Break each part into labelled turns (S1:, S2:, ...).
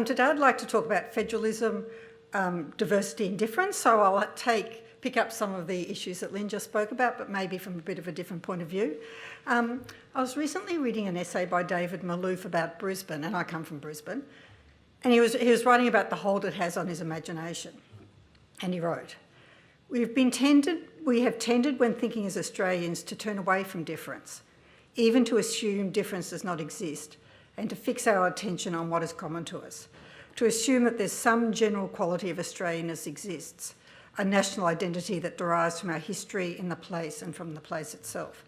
S1: Today I'd like to talk about federalism, diversity and difference, so I'll pick up some of the issues that Lynn just spoke about, but maybe from a bit of a different point of view. I was recently reading an essay by David Malouf about Brisbane, and I come from Brisbane, and he was writing about the hold it has on his imagination. And he wrote, we have tended when thinking as Australians to turn away from difference, even to assume difference does not exist, and to fix our attention on what is common to us, to assume that there's some general quality of Australianness exists, a national identity that derives from our history in the place and from the place itself.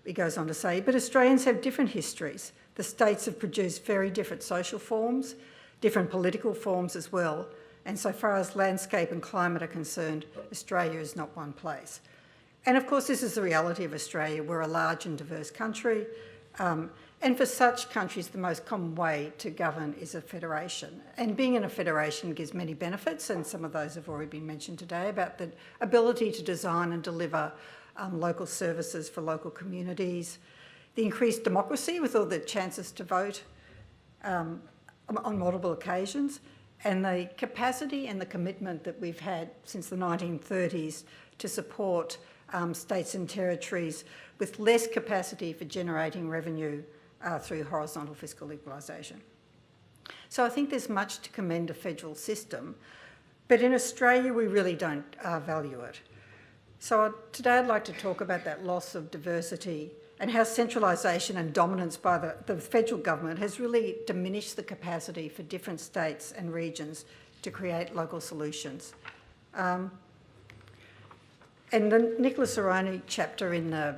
S1: He goes on to say, but Australians have different histories. The states have produced very different social forms, different political forms as well, and so far as landscape and climate are concerned, Australia is not one place. And of course, this is the reality of Australia. We're a large and diverse country, and for such countries, the most common way to govern is a federation. And being in a federation gives many benefits, and some of those have already been mentioned today, about the ability to design and deliver local services for local communities, the increased democracy with all the chances to vote on multiple occasions, and the capacity and the commitment that we've had since the 1930s to support states and territories with less capacity for generating revenue through horizontal fiscal equalisation. So I think there's much to commend a federal system, but in Australia we really don't value it. So today I'd like to talk about that loss of diversity and how centralisation and dominance by the federal government has really diminished the capacity for different states and regions to create local solutions. And the Nicholas Aroni chapter in the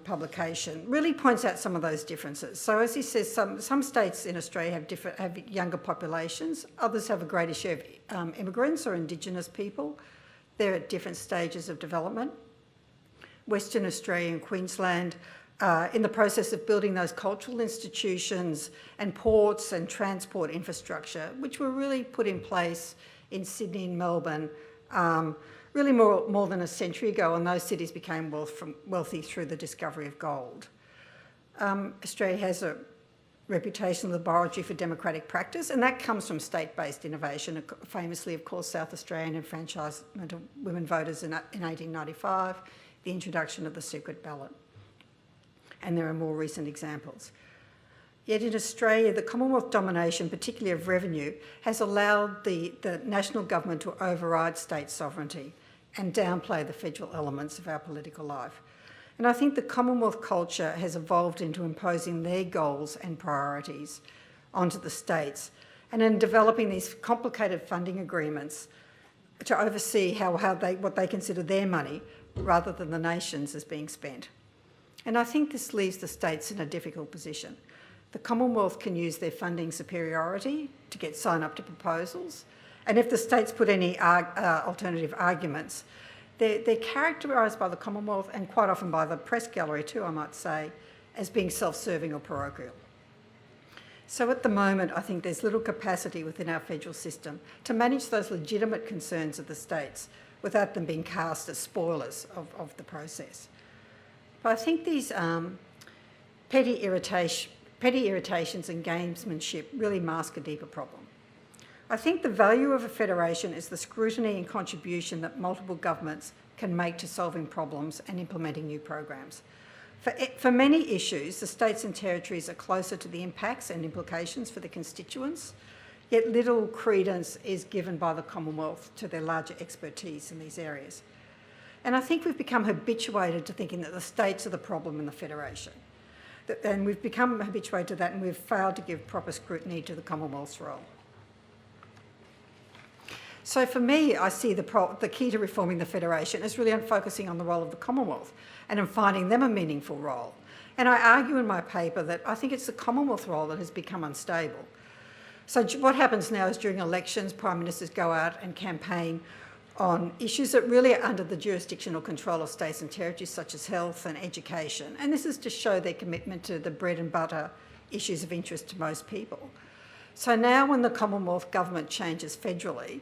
S1: publication really points out some of those differences. So as he says, some states in Australia have younger populations, others have a greater share of immigrants or Indigenous people. They're at different stages of development. Western Australia and Queensland in the process of building those cultural institutions and ports and transport infrastructure, which were really put in place in Sydney and Melbourne really more than a century ago, and those cities became wealthy through the discovery of gold. Australia has a reputation of laboratory for democratic practice, and that comes from state-based innovation, famously, of course, South Australian enfranchisement of women voters in 1895, the introduction of the secret ballot. And there are more recent examples. Yet in Australia, the Commonwealth domination, particularly of revenue, has allowed the national government to override state sovereignty and downplay the federal elements of our political life. And I think the Commonwealth culture has evolved into imposing their goals and priorities onto the states, and in developing these complicated funding agreements to oversee what they consider their money rather than the nation's as being spent. And I think this leaves the states in a difficult position. The Commonwealth can use their funding superiority to get sign-up to proposals, and if the states put any alternative arguments, they're characterised by the Commonwealth, and quite often by the press gallery too, I might say, as being self-serving or parochial. So at the moment, I think there's little capacity within our federal system to manage those legitimate concerns of the states without them being cast as spoilers of the process. But I think these petty irritations and gamesmanship really mask a deeper problem. I think the value of a federation is the scrutiny and contribution that multiple governments can make to solving problems and implementing new programs. For many issues, the states and territories are closer to the impacts and implications for the constituents, yet little credence is given by the Commonwealth to their larger expertise in these areas. And I think we've become habituated to thinking that the states are the problem in the federation. And we've become habituated to that, and we've failed to give proper scrutiny to the Commonwealth's role. So for me, I see the key to reforming the federation is really on focusing on the role of the Commonwealth and in finding them a meaningful role. And I argue in my paper that I think it's the Commonwealth role that has become unstable. So what happens now is during elections, Prime Ministers go out and campaign on issues that really are under the jurisdiction or control of states and territories, such as health and education. And this is to show their commitment to the bread and butter issues of interest to most people. So now when the Commonwealth government changes federally,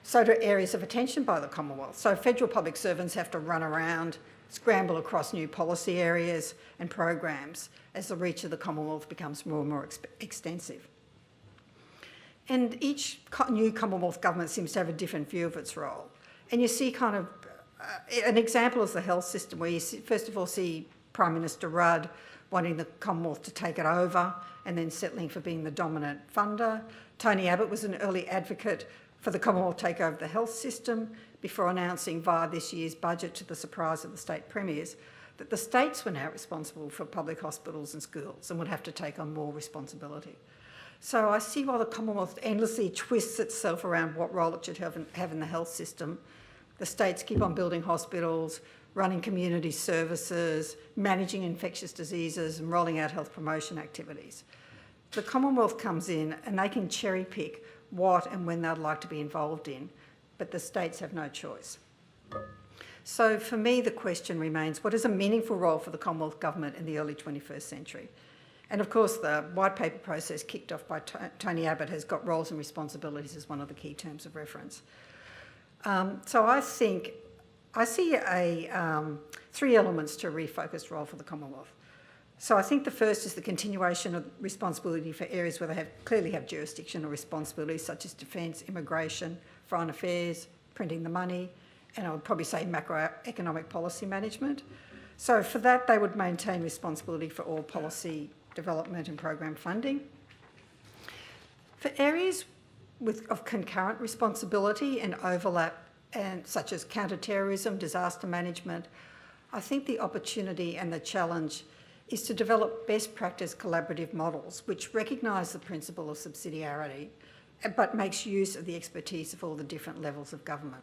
S1: so do areas of attention by the Commonwealth. So federal public servants have to run around, scramble across new policy areas and programs as the reach of the Commonwealth becomes more and more extensive. And each new Commonwealth government seems to have a different view of its role. And you see kind of, an example is the health system, where you see, first of all see Prime Minister Rudd wanting the Commonwealth to take it over and then settling for being the dominant funder. Tony Abbott was an early advocate for the Commonwealth take over the health system before announcing via this year's budget, to the surprise of the state premiers, that the states were now responsible for public hospitals and schools and would have to take on more responsibility. So I see while the Commonwealth endlessly twists itself around what role it should have in the health system, the states keep on building hospitals, running community services, managing infectious diseases and rolling out health promotion activities. The Commonwealth comes in and they can cherry pick what and when they'd like to be involved in, but the states have no choice. So for me, the question remains, what is a meaningful role for the Commonwealth Government in the early 21st century? And of course, the white paper process kicked off by Tony Abbott has got roles and responsibilities as one of the key terms of reference. So I see three elements to a refocused role for the Commonwealth. So I think the first is the continuation of responsibility for areas where they clearly have jurisdiction or responsibilities, such as defence, immigration, foreign affairs, printing the money, and I would probably say macroeconomic policy management. So for that, they would maintain responsibility for all policy development and program funding. For areas of concurrent responsibility and overlap, and such as counter-terrorism, disaster management, I think the opportunity and the challenge is to develop best practice collaborative models which recognise the principle of subsidiarity but makes use of the expertise of all the different levels of government.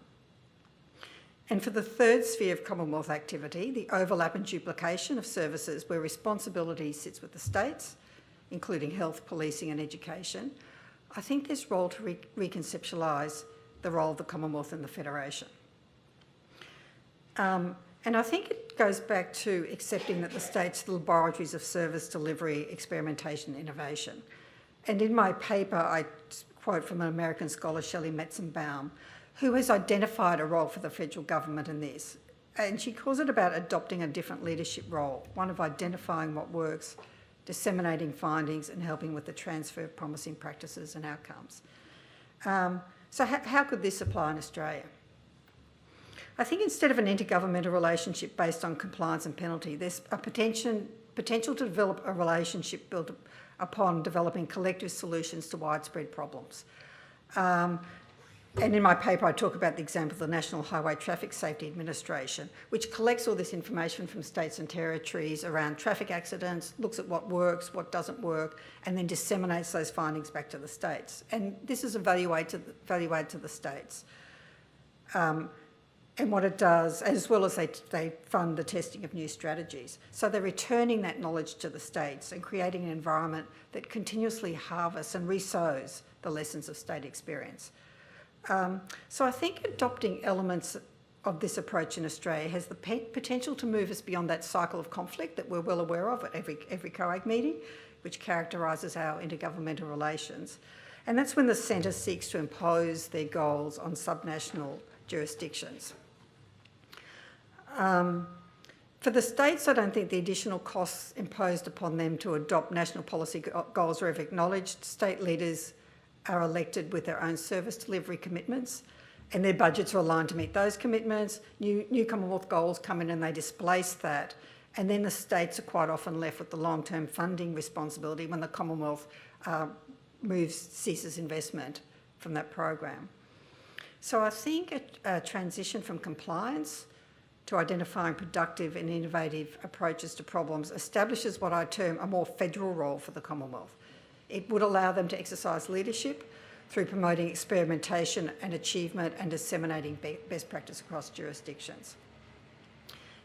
S1: And for the third sphere of Commonwealth activity, the overlap and duplication of services where responsibility sits with the states, including health, policing and education, I think there's role to reconceptualise the role of the Commonwealth and the Federation. And I think it goes back to accepting that the states are the laboratories of service delivery, experimentation and innovation. And in my paper, I quote from an American scholar, Shelley Metzenbaum, who has identified a role for the federal government in this. And she calls it about adopting a different leadership role, one of identifying what works, disseminating findings and helping with the transfer of promising practices and outcomes. So how could this apply in Australia? I think instead of an intergovernmental relationship based on compliance and penalty, there's a potential to develop a relationship built upon developing collective solutions to widespread problems. And in my paper, I talk about the example of the National Highway Traffic Safety Administration, which collects all this information from states and territories around traffic accidents, looks at what works, what doesn't work, and then disseminates those findings back to the states. And this is evaluated to the states. And what it does, as well as they fund the testing of new strategies. So they're returning that knowledge to the states and creating an environment that continuously harvests and resows the lessons of state experience. So I think adopting elements of this approach in Australia has the potential to move us beyond that cycle of conflict that we're well aware of at every COAG meeting, which characterises our intergovernmental relations. And that's when the centre seeks to impose their goals on subnational jurisdictions. For the states, I don't think the additional costs imposed upon them to adopt national policy goals are ever acknowledged. State leaders are elected with their own service delivery commitments and their budgets are aligned to meet those commitments. New Commonwealth goals come in and they displace that, and then the states are quite often left with the long-term funding responsibility when the Commonwealth ceases investment from that program. So I think a transition from compliance to identifying productive and innovative approaches to problems establishes what I term a more federal role for the Commonwealth. It would allow them to exercise leadership through promoting experimentation and achievement and disseminating best practice across jurisdictions.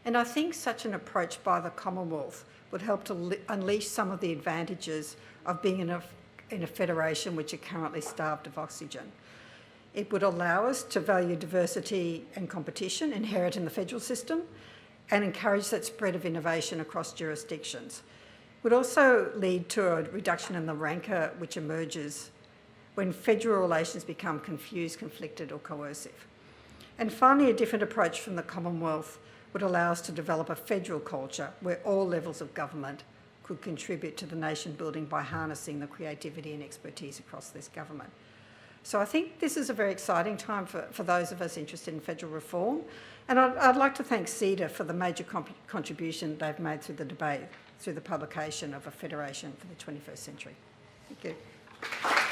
S1: And I think such an approach by the Commonwealth would help to unleash some of the advantages of being in a federation which are currently starved of oxygen. It would allow us to value diversity and competition inherent in the federal system and encourage that spread of innovation across jurisdictions. It would also lead to a reduction in the rancour which emerges when federal relations become confused, conflicted or coercive. And finally, a different approach from the Commonwealth would allow us to develop a federal culture where all levels of government could contribute to the nation building by harnessing the creativity and expertise across this government. So I think this is a very exciting time for those of us interested in federal reform. And I'd like to thank CEDA for the major contribution they've made through the debate, through the publication of a federation for the 21st century. Thank you.